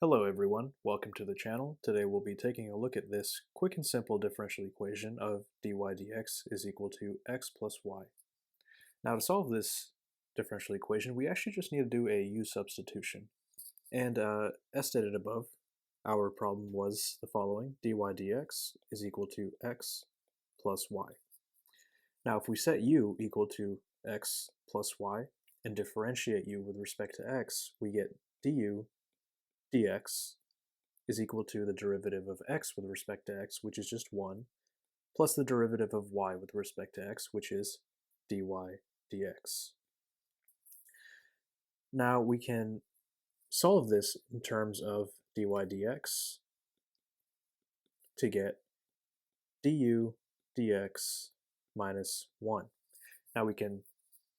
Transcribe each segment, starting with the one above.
Hello everyone, welcome to the channel. Today we'll be taking a look at this quick and simple differential equation of dy dx is equal to x plus y. Now to solve this differential equation, we actually just need to do a u substitution. And as stated above, our problem was the following: dy dx is equal to x plus y. Now if we set u equal to x plus y and differentiate u with respect to x, we get du dx is equal to the derivative of x with respect to x, which is just 1, plus the derivative of y with respect to x, which is dy dx. Now we can solve this in terms of dy dx to get du dx minus 1. Now we can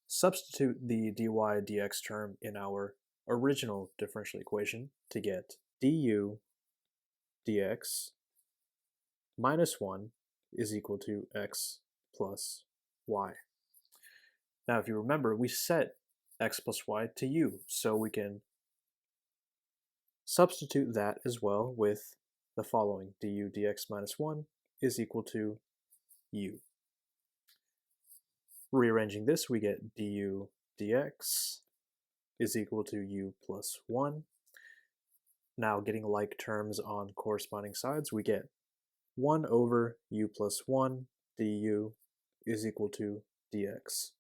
substitute the dy dx term in our original differential equation to get du dx minus 1 is equal to x plus y. Now if you remember, we set x plus y to u, so we can substitute that as well with the following: du dx minus 1 is equal to u. Rearranging this, we get du dx is equal to u plus 1. Now getting like terms on corresponding sides, we get 1 over u plus 1 du is equal to dx.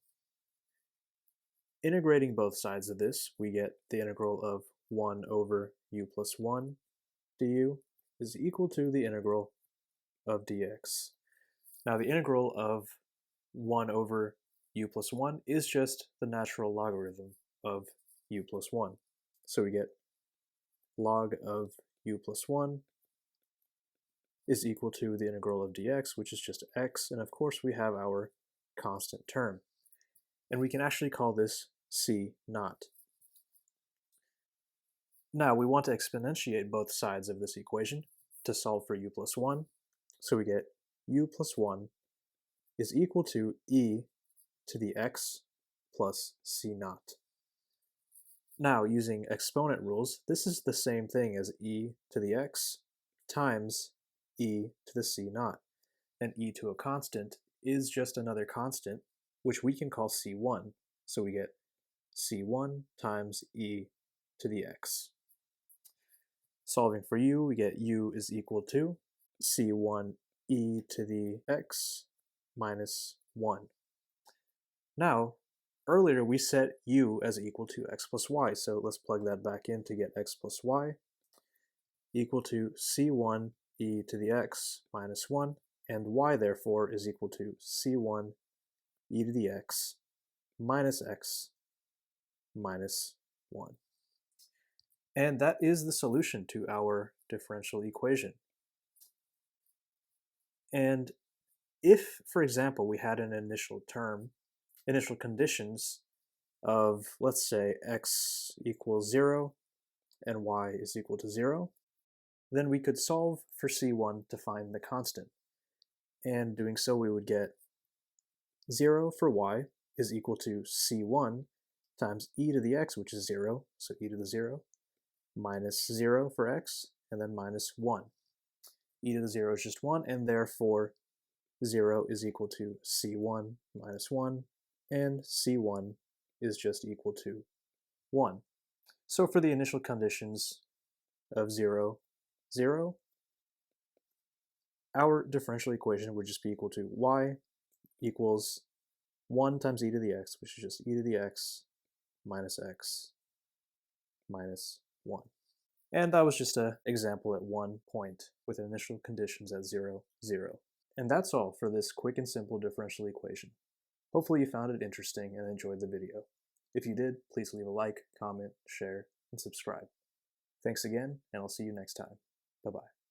Integrating both sides of this, we get the integral of 1 over u plus 1 du is equal to the integral of dx. Now the integral of 1 over u plus 1 is just the natural logarithm of u plus 1. So we get log of u plus 1 is equal to the integral of dx, which is just x, and of course we have our constant term. And we can actually call this c naught. Now we want to exponentiate both sides of this equation to solve for u plus 1, so we get u plus 1 is equal to e to the x plus c naught. Now, using exponent rules, this is the same thing as e to the x times e to the c naught. And e to a constant is just another constant, which we can call c1. So we get c1 times e to the x. Solving for u, we get u is equal to c1 e to the x minus 1. Now, earlier we set u as equal to x plus y, so let's plug that back in to get x plus y equal to c1 e to the x minus 1, and y therefore is equal to c1 e to the x minus 1. And that is the solution to our differential equation. And if, for example, we had an initial conditions of, let's say, x equals 0 and y is equal to 0, then we could solve for c1 to find the constant. And doing so, we would get 0 for y is equal to c1 times e to the x, which is 0, so e to the 0, minus 0 for x, and then minus 1. E to the 0 is just 1, and therefore 0 is equal to c1 minus 1, and c1 is just equal to 1. So for the initial conditions of 0, 0, our differential equation would just be equal to y equals 1 times e to the x, which is just e to the x minus 1. And that was just an example at one point with initial conditions at 0, 0. And that's all for this quick and simple differential equation. Hopefully you found it interesting and enjoyed the video. If you did, please leave a like, comment, share, and subscribe. Thanks again, and I'll see you next time. Bye-bye.